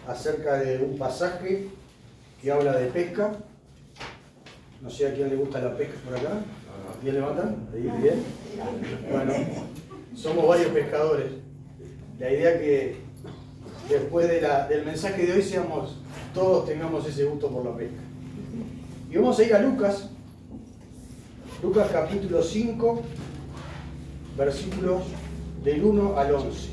acerca de un pasaje que habla de pesca. No sé a quién le gusta la pesca por acá. ¿Bien levantan? ¿Bien? Bueno, somos varios pescadores. La idea que después del mensaje de hoy todos tengamos ese gusto por la pesca. Y vamos a ir a Lucas capítulo 5, versículos del 1 al 11.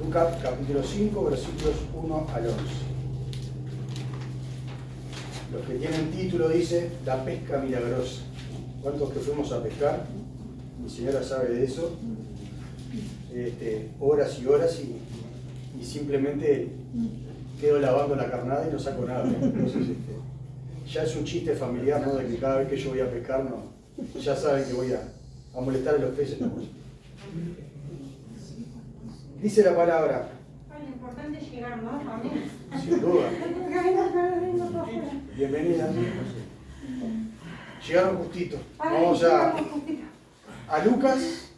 Lucas capítulo 5, versículos 1 al 11. Los que tienen título dice La pesca milagrosa. ¿Cuántos que fuimos a pescar? Mi señora sabe de eso. Horas y horas y simplemente quedo lavando la carnada y no saco nada. Entonces, ya es un chiste familiar, ¿no? De que cada vez que yo voy a pescar, ya saben que voy a molestar a los peces. ¿No? Dice la palabra. Lo importante es llegar, ¿no? También. Sin duda. Bienvenida. Llegaron justito. Vamos a Lucas,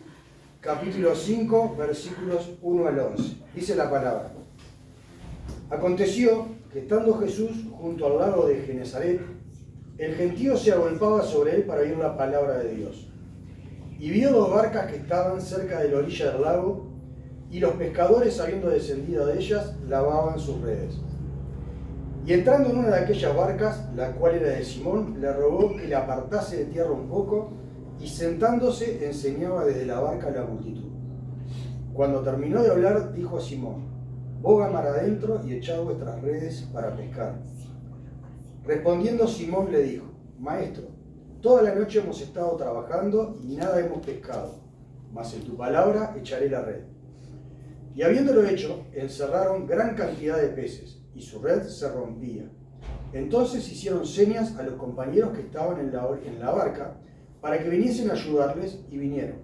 capítulo 5, versículos 1 al 11. Dice la palabra. Aconteció que estando Jesús junto al lago de Genesaret, el gentío se agolpaba sobre él para oír la palabra de Dios. Y vio dos barcas que estaban cerca de la orilla del lago, y los pescadores, habiendo descendido de ellas, lavaban sus redes. Y entrando en una de aquellas barcas, la cual era de Simón, le rogó que le apartase de tierra un poco, y sentándose enseñaba desde la barca a la multitud. Cuando terminó de hablar, dijo a Simón: boga mar adentro y echad vuestras redes para pescar. Respondiendo Simón le dijo: Maestro, toda la noche hemos estado trabajando y nada hemos pescado, mas en tu palabra echaré la red. Y habiéndolo hecho, encerraron gran cantidad de peces, y su red se rompía. Entonces hicieron señas a los compañeros que estaban en la barca, para que viniesen a ayudarles, y vinieron.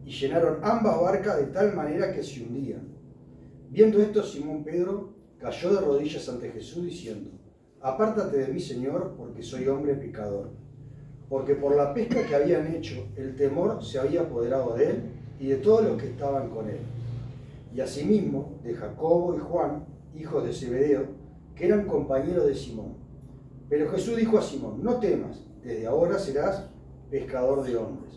Y llenaron ambas barcas de tal manera que se hundían. Viendo esto, Simón Pedro cayó de rodillas ante Jesús, diciendo: Apártate de mí, Señor, porque soy hombre pecador. Porque por la pesca que habían hecho, el temor se había apoderado de él y de todos los que estaban con él. Y asimismo de Jacobo y Juan, hijos de Zebedeo, que eran compañeros de Simón. Pero Jesús dijo a Simón: No temas, desde ahora serás pescador de hombres.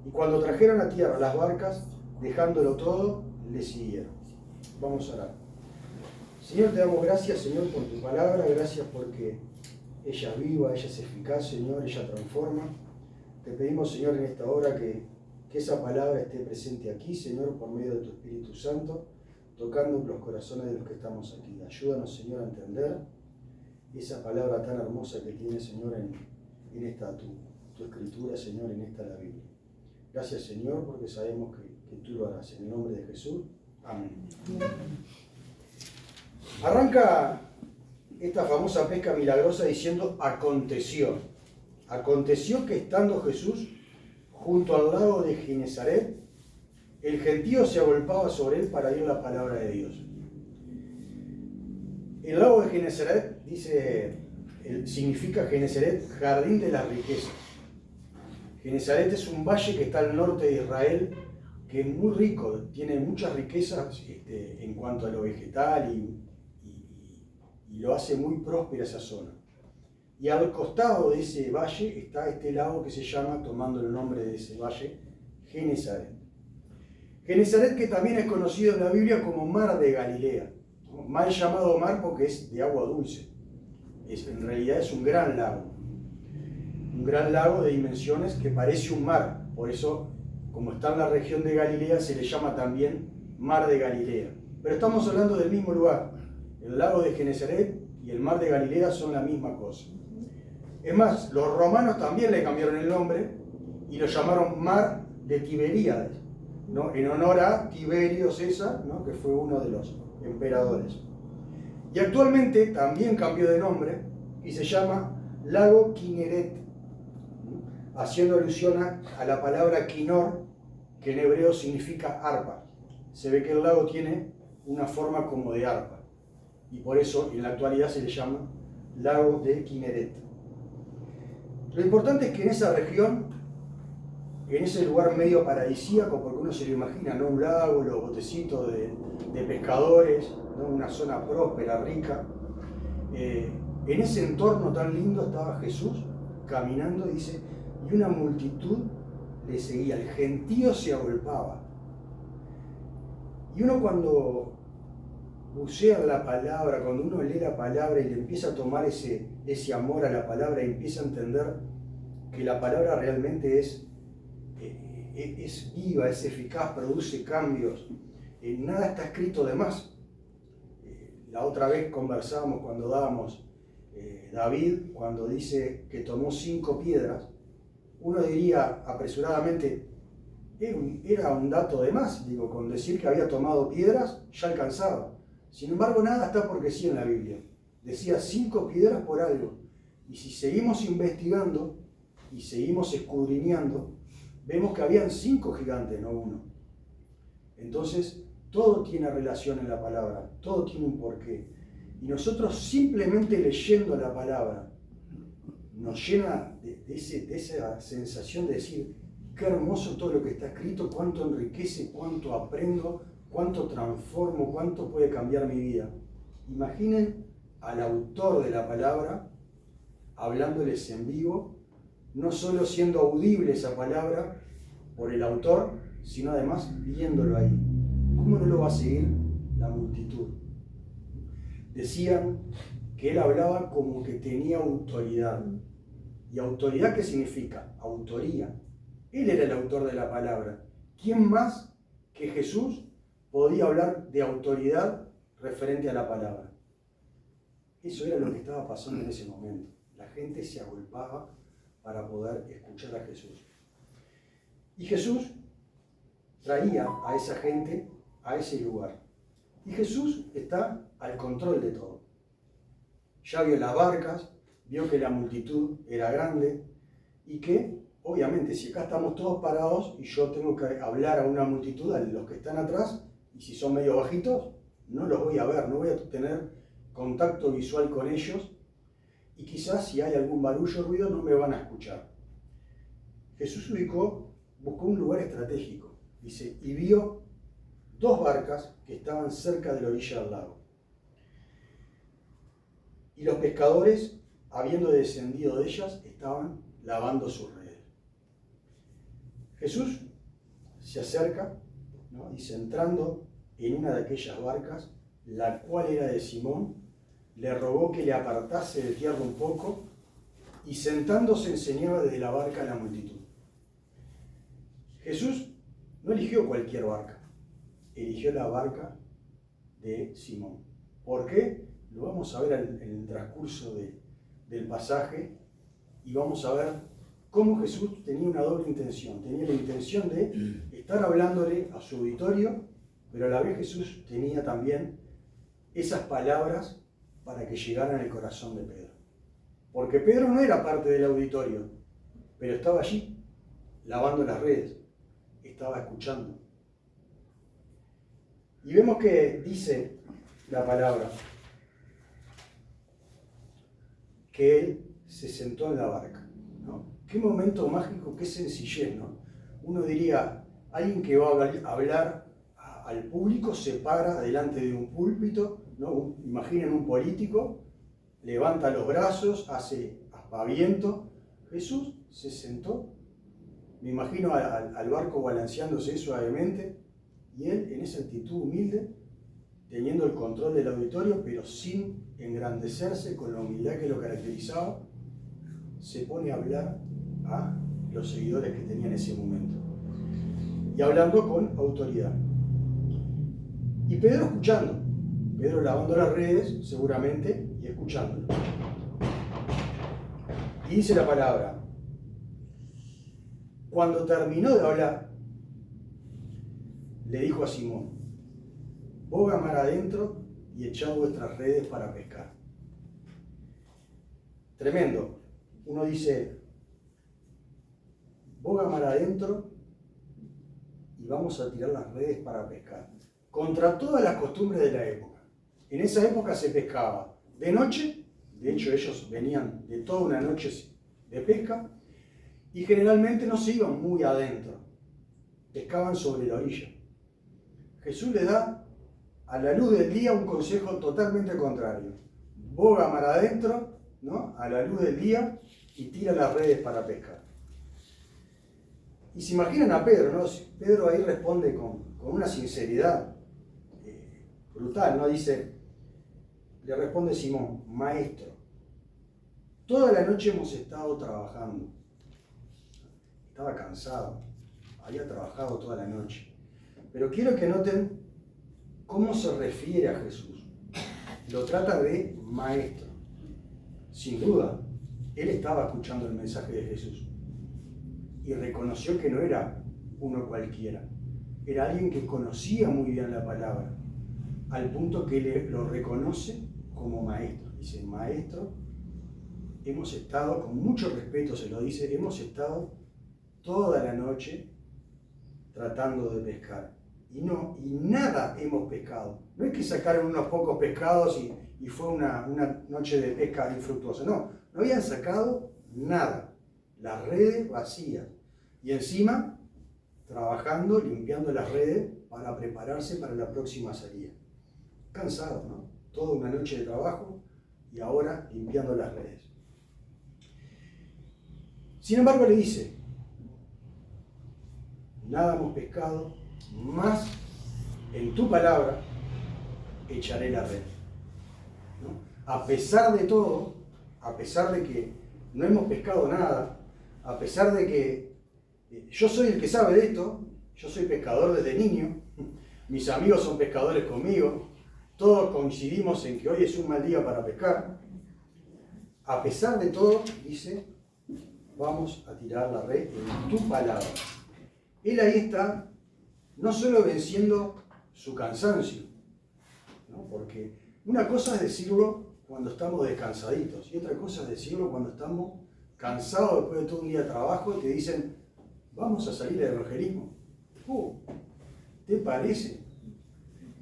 Y cuando trajeron a tierra las barcas, dejándolo todo, le siguieron. Vamos a orar. Señor, te damos gracias, Señor, por tu palabra. Gracias porque ella es viva, ella es eficaz, Señor, ella transforma. Te pedimos, Señor, en esta hora que esa palabra esté presente aquí, Señor, por medio de tu Espíritu Santo, tocando los corazones de los que estamos aquí. Ayúdanos, Señor, a entender esa palabra tan hermosa que tiene, Señor, en esta tu escritura, Señor, en esta la Biblia. Gracias, Señor, porque sabemos que tú lo harás. En el nombre de Jesús. Amén. Arranca esta famosa pesca milagrosa diciendo: aconteció. Aconteció que estando Jesús junto al lago de Genesaret, el gentío se agolpaba sobre él para oír la palabra de Dios. El lago de Genesaret significa Genesaret, jardín de las riquezas. Genesaret es un valle que está al norte de Israel, que es muy rico, tiene muchas riquezas en cuanto a lo vegetal y lo hace muy próspera esa zona. Y al costado de ese valle está este lago que se llama, tomando el nombre de ese valle, Genesaret. Genesaret, que también es conocido en la Biblia como Mar de Galilea, mal llamado mar porque es de agua dulce. En realidad es un gran lago de dimensiones que parece un mar. Por eso, como está en la región de Galilea, se le llama también Mar de Galilea. Pero estamos hablando del mismo lugar. El lago de Genesaret y el Mar de Galilea son la misma cosa. Es más, los romanos también le cambiaron el nombre y lo llamaron Mar de Tiberíades, ¿no? En honor a Tiberio César, ¿no? Que fue uno de los emperadores. Y actualmente también cambió de nombre y se llama Lago Kinneret, ¿no? Haciendo alusión a la palabra Kinor, que en hebreo significa arpa. Se ve que el lago tiene una forma como de arpa y por eso en la actualidad se le llama Lago de Kinneret. Lo importante es que en esa región en ese lugar medio paradisíaco, porque uno se lo imagina, ¿no? Un lago, los botecitos de pescadores, ¿no? Una zona próspera, rica. En ese entorno tan lindo estaba Jesús caminando, dice, y una multitud le seguía, el gentío se agolpaba. Y uno cuando bucea la palabra, cuando uno lee la palabra y le empieza a tomar ese amor a la palabra y empieza a entender que la palabra realmente es viva, es eficaz, produce cambios, nada está escrito de más. La otra vez conversábamos cuando dábamos David, cuando dice que tomó 5 piedras, uno diría apresuradamente, era un dato de más, digo, con decir que había tomado piedras ya alcanzaba. Sin embargo, nada está porque sí en la Biblia. Decía 5 piedras por algo. Y si seguimos investigando y seguimos escudriñando, vemos que habían 5 gigantes, no uno. Entonces, todo tiene relación en la palabra, todo tiene un porqué. Y nosotros simplemente leyendo la palabra nos llena de esa sensación de decir, qué hermoso todo lo que está escrito, cuánto enriquece, cuánto aprendo, cuánto transformo, cuánto puede cambiar mi vida. Imaginen al autor de la palabra hablándoles en vivo, no solo siendo audible esa palabra por el autor, sino además viéndolo ahí. ¿Cómo no lo va a seguir la multitud? Decían que él hablaba como que tenía autoridad. ¿Y autoridad qué significa? Autoría. Él era el autor de la palabra. ¿Quién más que Jesús podía hablar de autoridad referente a la palabra? Eso era lo que estaba pasando en ese momento. La gente se agolpaba para poder escuchar a Jesús. Y Jesús traía a esa gente a ese lugar. Y Jesús está al control de todo. Ya vio las barcas, vio que la multitud era grande y que, obviamente, si acá estamos todos parados y yo tengo que hablar a una multitud, a los que están atrás, y si son medio bajitos, no los voy a ver, no voy a tener contacto visual con ellos y quizás si hay algún barullo o ruido no me van a escuchar. Jesús buscó un lugar estratégico, dice, y vio 2 barcas que estaban cerca de la orilla del lago. Y los pescadores, habiendo descendido de ellas, estaban lavando sus redes. Jesús se acerca, ¿no? Dice, entrando en una de aquellas barcas, la cual era de Simón, le rogó que le apartase de tierra un poco y sentándose enseñaba desde la barca a la multitud. Jesús no eligió cualquier barca, eligió la barca de Simón. ¿Por qué? Lo vamos a ver en el transcurso del pasaje y vamos a ver cómo Jesús tenía una doble intención. Tenía la intención de estar hablándole a su auditorio, pero a la vez Jesús tenía también esas palabras para que llegaran al corazón de Pedro. Porque Pedro no era parte del auditorio, pero estaba allí, lavando las redes, estaba escuchando. Y vemos que dice la palabra que él se sentó en la barca, ¿no? Qué momento mágico, qué sencillez, ¿no? Uno diría, alguien que va a hablar al público se para delante de un púlpito, ¿no? Imaginen un político, levanta los brazos, hace aspaviento. Jesús se sentó, me imagino al barco balanceándose suavemente, y él en esa actitud humilde, teniendo el control del auditorio, pero sin engrandecerse, con la humildad que lo caracterizaba, se pone a hablar a los seguidores que tenía en ese momento. Y hablando con autoridad. Y Pedro escuchando. Pedro lavando las redes, seguramente, y escuchándolo. Y dice la palabra. Cuando terminó de hablar, le dijo a Simón, boga mar adentro y echad vuestras redes para pescar. Tremendo. Uno dice, boga mar adentro y vamos a tirar las redes para pescar. Contra todas las costumbres de la época. En esa época se pescaba de noche, de hecho ellos venían de toda una noche de pesca, y generalmente no se iban muy adentro, pescaban sobre la orilla. Jesús le da a la luz del día un consejo totalmente contrario. Boga mar adentro, ¿no?, a la luz del día, y tira las redes para pescar. Y se imaginan a Pedro, ¿no? Pedro ahí responde con una sinceridad brutal, ¿no? Le responde Simón: Maestro, toda la noche hemos estado trabajando. Estaba cansado, había trabajado toda la noche. Pero quiero que noten cómo se refiere a Jesús. Lo trata de maestro. Sin duda, él estaba escuchando el mensaje de Jesús y reconoció que no era uno cualquiera. Era alguien que conocía muy bien la palabra, al punto que lo reconoce como maestro. Dice: Maestro, hemos estado, con mucho respeto se lo dice, hemos estado toda la noche tratando de pescar. Y nada hemos pescado. No es que sacaron unos pocos pescados y fue una noche de pesca infructuosa. No habían sacado nada. Las redes vacías. Y encima, trabajando, limpiando las redes para prepararse para la próxima salida. Cansados, ¿no? Toda una noche de trabajo y ahora limpiando las redes. Sin embargo, le dice: nada hemos pescado, más en tu palabra echaré la red. ¿No? A pesar de todo, a pesar de que no hemos pescado nada, a pesar de que yo soy el que sabe de esto, yo soy pescador desde niño, mis amigos son pescadores conmigo, todos coincidimos en que hoy es un mal día para pescar, a pesar de todo, dice, vamos a tirar la red en tu palabra. Él ahí está, no solo venciendo su cansancio, ¿no? Porque una cosa es decirlo cuando estamos descansaditos y otra cosa es decirlo cuando estamos cansados después de todo un día de trabajo y te dicen: vamos a salir de evangelismo. ¿Te parece?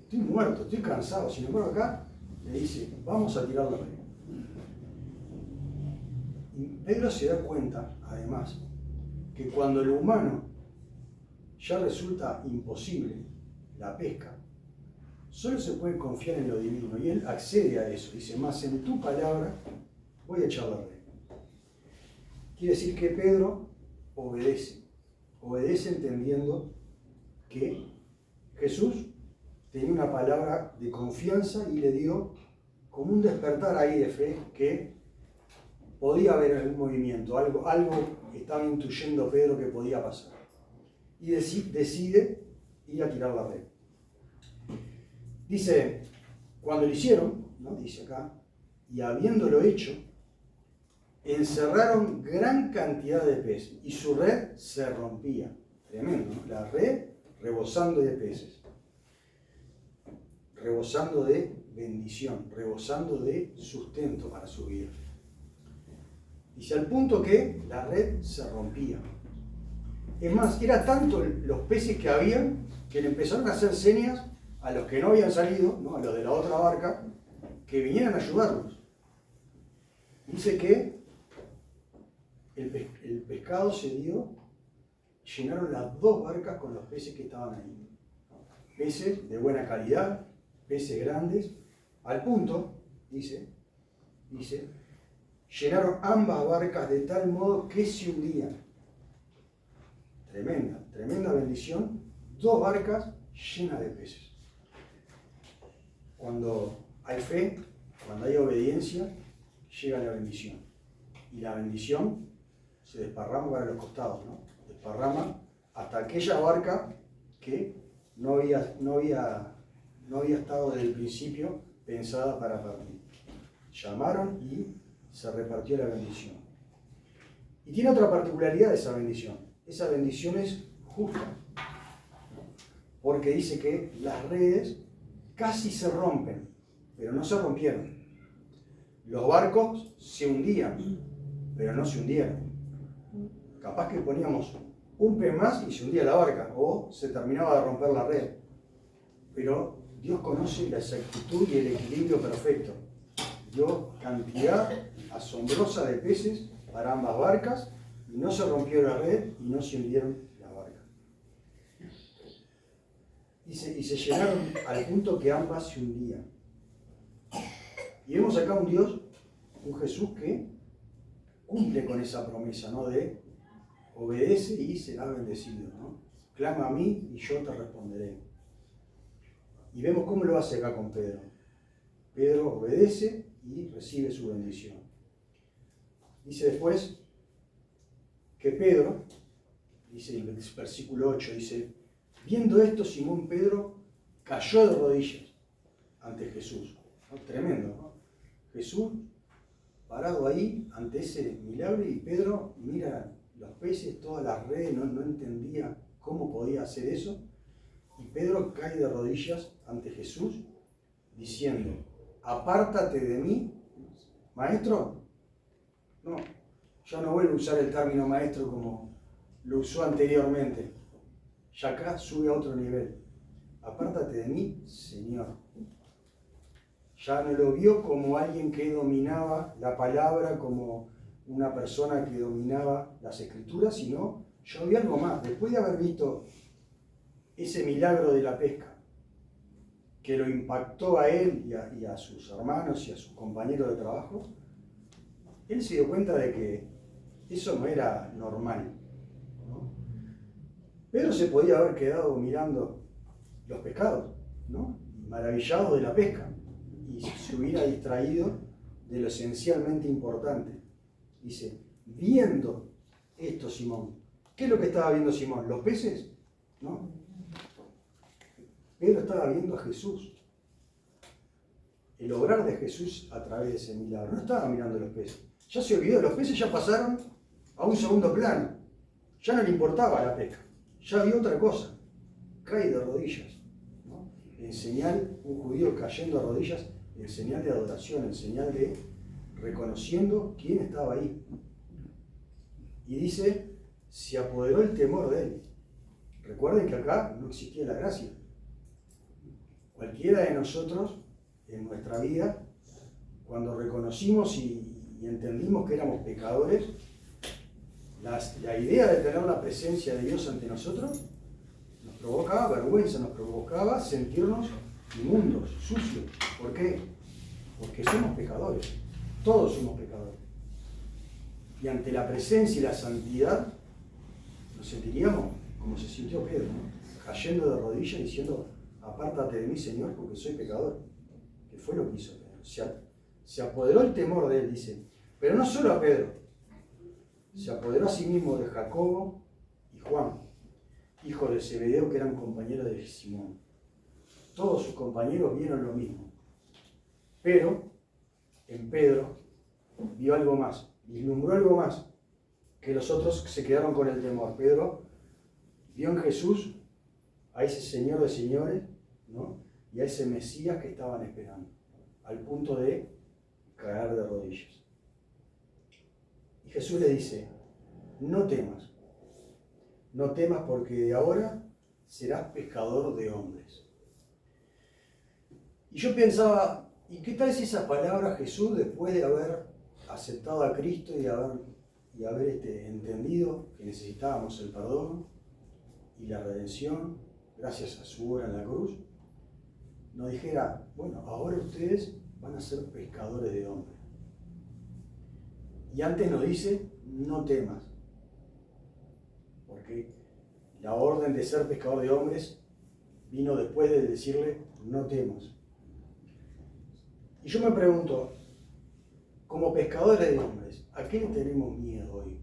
Estoy muerto, estoy cansado. Sin embargo, acá le dice: vamos a tirar la red. Y Pedro se da cuenta, además, que cuando lo humano ya resulta imposible, la pesca, solo se puede confiar en lo divino. Y él accede a eso. Dice: más en tu palabra voy a echar la red. Quiere decir que Pedro obedece. Obedece entendiendo que Jesús tenía una palabra de confianza y le dio como un despertar ahí de fe que podía haber algún movimiento, algo estaba intuyendo Pedro que podía pasar. Y decide ir a tirar la red. Dice, cuando lo hicieron, ¿no?, dice acá, y habiéndolo hecho, encerraron gran cantidad de peces y su red se rompía. Tremendo, ¿no? La red rebosando de peces, rebosando de bendición, rebosando de sustento para su vida. Dice, al punto que la red se rompía. Es más, era tanto los peces que habían que le empezaron a hacer señas a los que no habían salido, ¿no?, a los de la otra barca, que vinieran a ayudarlos. Dice que el pescado se dio, llenaron las dos barcas con los peces que estaban ahí. Peces de buena calidad, peces grandes, al punto, dice, llenaron ambas barcas de tal modo que se hundían. Tremenda bendición, dos barcas llenas de peces. Cuando hay fe, cuando hay obediencia, llega la bendición. Y la bendición se desparrama para los costados, ¿no? Desparrama hasta aquella barca que no había estado desde el principio pensada para partir. Llamaron y se repartió la bendición. Y tiene otra particularidad esa bendición. Esa bendición es justa, porque dice que las redes casi se rompen, pero no se rompieron. Los barcos se hundían, pero no se hundieron. Capaz que poníamos un pez más y se hundía la barca, o se terminaba de romper la red. Pero Dios conoce la exactitud y el equilibrio perfecto. Dio cantidad asombrosa de peces para ambas barcas, y no se rompió la red y no se hundieron la barca. Y se llenaron al punto que ambas se hundían. Y vemos acá un Dios, un Jesús que cumple con esa promesa, ¿no? De obedece y será bendecido, ¿no? Clama a mí y yo te responderé. Y vemos cómo lo hace acá con Pedro. Pedro obedece y recibe su bendición. Dice después que Pedro, dice el versículo 8, dice, viendo esto, Simón Pedro cayó de rodillas ante Jesús. ¿No? Tremendo, ¿no? Jesús parado ahí ante ese milagro y Pedro mira los peces, todas las redes, no entendía cómo podía hacer eso. Y Pedro cae de rodillas ante Jesús diciendo, apártate de mí, maestro. No, ya no vuelvo a usar el término maestro como lo usó anteriormente. Ya acá sube a otro nivel. Apártate de mí, Señor. Ya no lo vio como alguien que dominaba la palabra, como una persona que dominaba las escrituras, sino yo vi algo más. Después de haber visto ese milagro de la pesca, que lo impactó a él y a sus hermanos y a sus compañeros de trabajo, él se dio cuenta de que eso no era normal, ¿no? Pedro se podía haber quedado mirando los pescados, ¿no? Maravillado de la pesca, y se hubiera distraído de lo esencialmente importante. Dice, viendo esto Simón. ¿Qué es lo que estaba viendo Simón? ¿Los peces? ¿No? Pedro estaba viendo a Jesús. El obrar de Jesús a través de ese milagro. No estaba mirando los peces. Ya se olvidó, los peces ya pasaron a un segundo plano. Ya no le importaba la pesca. Ya vio otra cosa. Cae de rodillas, ¿no? En señal, un judío cayendo a rodillas, en señal de adoración, en señal de reconociendo quién estaba ahí. Y dice, se apoderó el temor de él. Recuerden que acá no existía la gracia. Cualquiera de nosotros, en nuestra vida, cuando reconocimos y entendimos que éramos pecadores, la idea de tener la presencia de Dios ante nosotros nos provocaba vergüenza, nos provocaba sentirnos inmundos, sucios. ¿Por qué? Porque somos pecadores. Todos somos pecadores. Y ante la presencia y la santidad, nos sentiríamos como se sintió Pedro, ¿no? Cayendo de rodillas diciendo, apártate de mí, Señor, porque soy pecador. Que fue lo que hizo Pedro. Se apoderó el temor de él, dice. Pero no solo a Pedro. Se apoderó a sí mismo de Jacobo y Juan, hijos de Zebedeo, que eran compañeros de Simón. Todos sus compañeros vieron lo mismo. Pero en Pedro vio algo más, vislumbró algo más, que los otros se quedaron con el temor. Pedro vio en Jesús a ese Señor de señores, ¿no? Y a ese Mesías que estaban esperando, al punto de caer de rodillas. Y Jesús le dice, no temas porque de ahora serás pescador de hombres. Y yo pensaba, ¿y qué tal si esas palabras Jesús, después de haber aceptado a Cristo y haber entendido que necesitábamos el perdón y la redención, gracias a su obra en la cruz, nos dijera, bueno, ahora ustedes van a ser pescadores de hombres? Y antes nos dice, no temas, porque la orden de ser pescador de hombres vino después de decirle, no temas. Y yo me pregunto, como pescadores de hombres, ¿a qué le tenemos miedo hoy?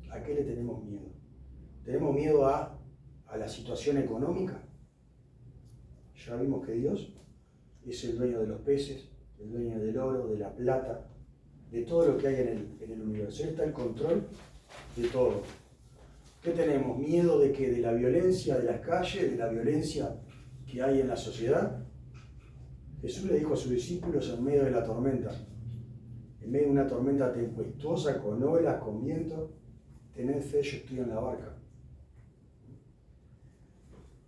¿A qué le tenemos miedo? ¿Tenemos miedo a la situación económica? Ya vimos que Dios es el dueño de los peces, el dueño del oro, de la plata, de todo lo que hay en el universo. Él está en control de todo. ¿Qué tenemos? ¿Miedo de qué? ¿De la violencia de las calles? ¿De la violencia que hay en la sociedad? Jesús le dijo a sus discípulos en medio de la tormenta, en medio de una tormenta tempestuosa, con olas, con viento, tened fe, yo estoy en la barca.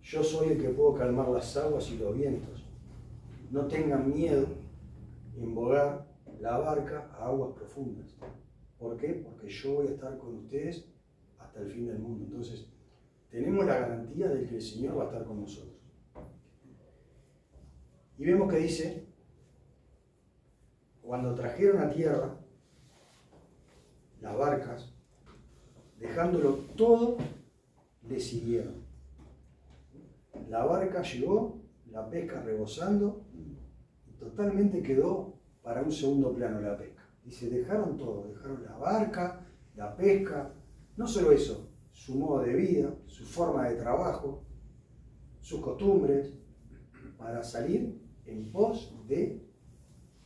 Yo soy el que puedo calmar las aguas y los vientos. No tengan miedo en bogar la barca a aguas profundas. ¿Por qué? Porque yo voy a estar con ustedes hasta el fin del mundo. Entonces, tenemos la garantía de que el Señor va a estar con nosotros. Y vemos que dice, cuando trajeron a tierra las barcas, dejándolo todo, le siguieron. La barca llegó, la pesca rebosando, y totalmente quedó para un segundo plano la pesca. Dice, dejaron todo, dejaron la barca, la pesca, no solo eso, su modo de vida, su forma de trabajo, sus costumbres, para salir en pos de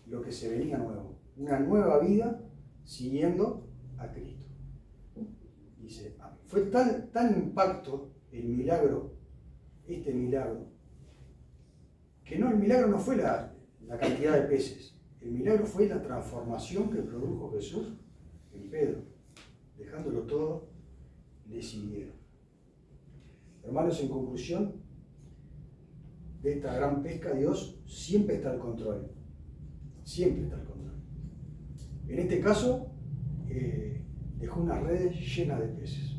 lo que se venía nuevo, una nueva vida siguiendo a Cristo. Dice, fue tal impacto el milagro, este milagro, que no, el milagro no fue la cantidad de peces, el milagro fue la transformación que produjo Jesús en Pedro. Dejándolo todo, le siguieron. Hermanos, en conclusión de esta gran pesca, Dios siempre está al control. Siempre está al control. En este caso, dejó unas redes llenas de peces.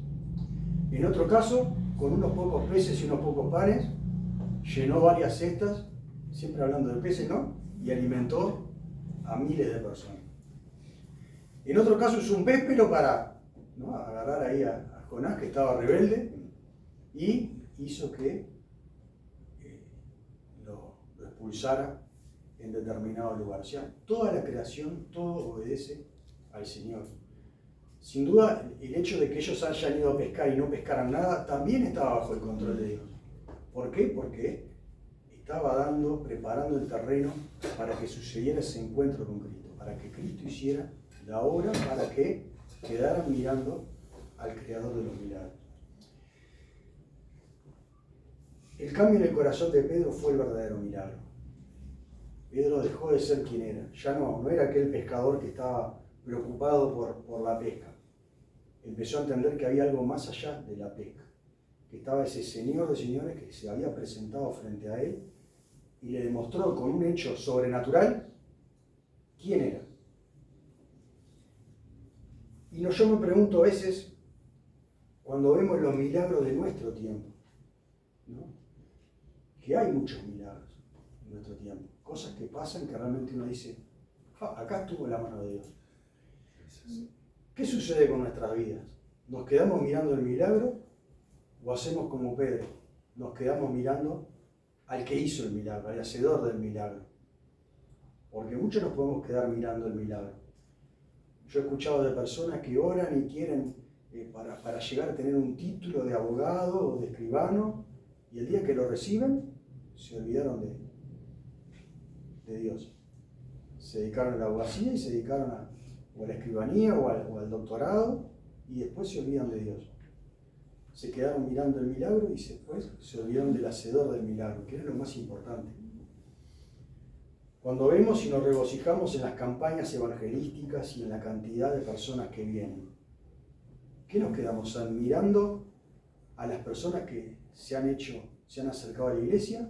En otro caso, con unos pocos peces y unos pocos panes, llenó varias cestas, siempre hablando de peces, ¿no? Y alimentó a miles de personas. En otro caso, usó un péspero para, ¿no?, agarrar ahí a Jonás, que estaba rebelde, y hizo que lo expulsara en determinado lugar. O sea, toda la creación, todo obedece al Señor. Sin duda, el hecho de que ellos hayan ido a pescar y no pescaran nada, también estaba bajo el control de Dios. ¿Por qué? Porque estaba preparando el terreno para que sucediera ese encuentro con Cristo, para que Cristo hiciera la obra, para que quedaran mirando al Creador de los milagros. El cambio en el corazón de Pedro fue el verdadero milagro. Pedro dejó de ser quien era. Ya no era aquel pescador que estaba preocupado por la pesca. Empezó a entender que había algo más allá de la pesca, que estaba ese Señor de señores que se había presentado frente a él y le demostró con un hecho sobrenatural quién era. Y yo me pregunto a veces, cuando vemos los milagros de nuestro tiempo, ¿no?, que hay muchos milagros en nuestro tiempo, cosas que pasan que realmente uno dice, acá estuvo la mano de Dios. ¿Qué sucede con nuestras vidas? ¿Nos quedamos mirando el milagro o hacemos como Pedro? Nos quedamos mirando al que hizo el milagro, al hacedor del milagro. Porque muchos nos podemos quedar mirando el milagro. Yo he escuchado de personas que oran y quieren para llegar a tener un título de abogado o de escribano, y el día que lo reciben se olvidaron de Dios. Se dedicaron a la abogacía y se dedicaron o a la escribanía o al doctorado, y después se olvidan de Dios. Se quedaron mirando el milagro y después se olvidaron del hacedor del milagro, que era lo más importante. Cuando vemos y nos regocijamos en las campañas evangelísticas y en la cantidad de personas que vienen, ¿qué nos quedamos admirando a las personas que se han acercado a la iglesia,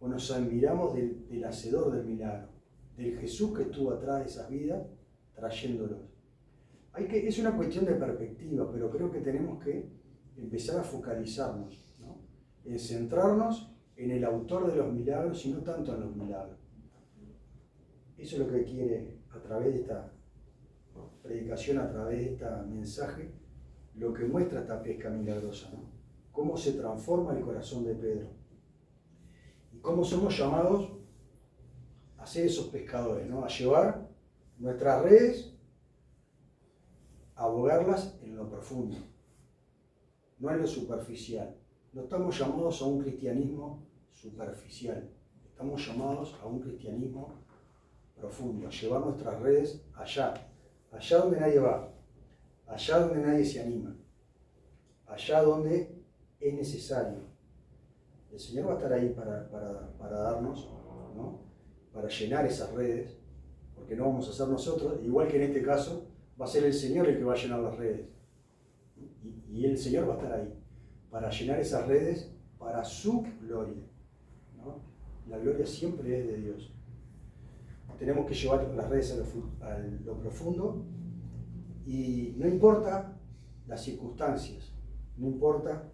o nos admiramos del hacedor del milagro, del Jesús que estuvo atrás de esas vidas trayéndolos? Es una cuestión de perspectiva, pero creo que tenemos que empezar a focalizarnos, ¿no?, en centrarnos en el autor de los milagros y no tanto en los milagros. Eso es lo que quiere, a través de esta predicación, a través de este mensaje, lo que muestra esta pesca milagrosa, ¿no? Cómo se transforma el corazón de Pedro y cómo somos llamados a ser esos pescadores, ¿no?, a llevar nuestras redes, a abogarlas en lo profundo, no en lo superficial. No estamos llamados a un cristianismo superficial, estamos llamados a un cristianismo profundo, a llevar nuestras redes allá donde nadie va, allá donde nadie se anima, allá donde es necesario. El Señor va a estar ahí para darnos, ¿no?, para llenar esas redes, porque no vamos a ser nosotros, igual que en este caso, va a ser el Señor el que va a llenar las redes. Y el Señor va a estar ahí para llenar esas redes para su gloria, ¿no? La gloria siempre es de Dios. Tenemos que llevar las redes a lo profundo Y no importa las circunstancias, no importa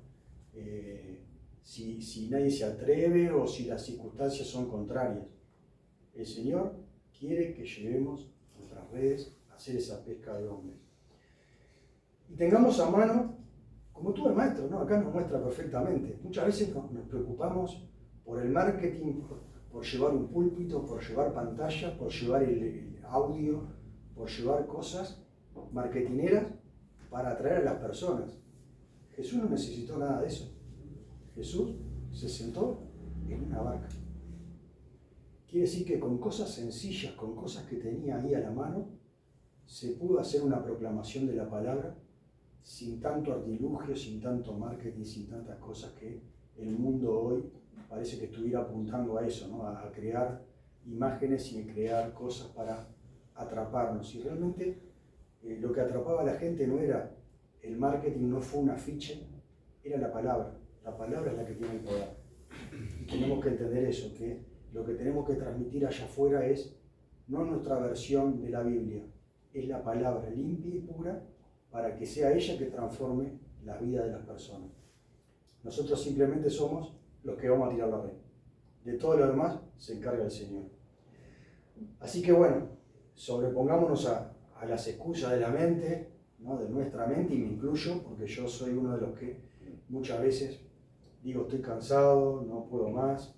si nadie se atreve o si las circunstancias son contrarias. El Señor quiere que llevemos nuestras redes a hacer esa pesca de hombres. Y tengamos a mano, como tú el maestro, ¿no? Acá nos muestra perfectamente. Muchas veces nos preocupamos por el marketing, por llevar un púlpito, por llevar pantalla, por llevar el audio, por llevar cosas marketineras para atraer a las personas. Jesús no necesitó nada de eso. Jesús se sentó en una barca. Quiere decir que con cosas sencillas, con cosas que tenía ahí a la mano, se pudo hacer una proclamación de la palabra sin tanto artilugio, sin tanto marketing, sin tantas cosas que el mundo hoy parece que estuviera apuntando a eso, ¿no? A crear imágenes y a crear cosas para atraparnos. Y realmente lo que atrapaba a la gente no era el marketing, no fue un afiche, era la palabra. La palabra es la que tiene el poder. Y tenemos que entender eso, que lo que tenemos que transmitir allá afuera es no nuestra versión de la Biblia, es la palabra limpia y pura para que sea ella que transforme la vida de las personas. Nosotros simplemente somos los que vamos a tirar la red. De todo lo demás se encarga el Señor. Así que bueno, sobrepongámonos a las excusas de la mente, ¿no? De nuestra mente, y me incluyo, porque yo soy uno de los que muchas veces digo estoy cansado, no puedo más,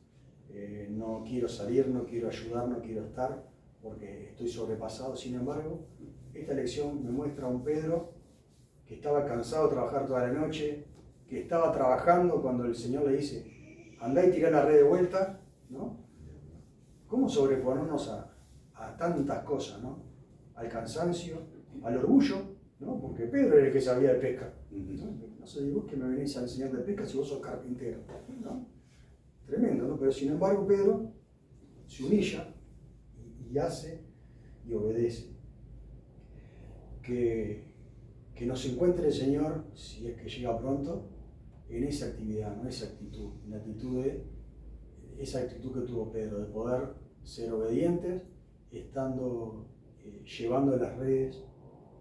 no quiero salir, no quiero ayudar, no quiero estar, porque estoy sobrepasado. Sin embargo, esta lección me muestra a un Pedro que estaba cansado de trabajar toda la noche, que estaba trabajando cuando el Señor le dice, andá y tirá la red de vuelta, ¿no? ¿Cómo sobreponernos a tantas cosas, ¿no? Al cansancio, al orgullo, ¿no? Porque Pedro era el que sabía de pesca. No sé, vos que me venís a enseñar de pesca si vos sos carpintero, ¿no? Tremendo, ¿no? Pero sin embargo Pedro se humilla y hace y obedece. Que nos encuentre el Señor, si es que llega pronto, en esa actividad, ¿no? Esa actitud, en la actitud esa actitud que tuvo Pedro, de poder ser obedientes, estando llevando las redes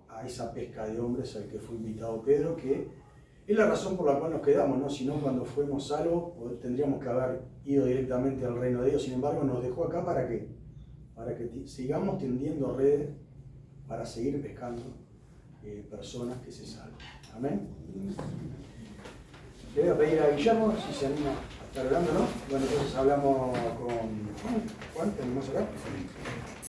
a esa pesca de hombres al que fue invitado Pedro, que es la razón por la cual nos quedamos, ¿no? Si no, cuando fuimos salvos, tendríamos que haber ido directamente al reino de Dios. Sin embargo, nos dejó acá ¿para qué? Para que sigamos tendiendo redes, para seguir pescando personas que se salven. Amén. Le voy a pedir a Guillermo si se anima a estar orando, ¿no? Bueno, entonces hablamos con Juan, ¿tenemos acá?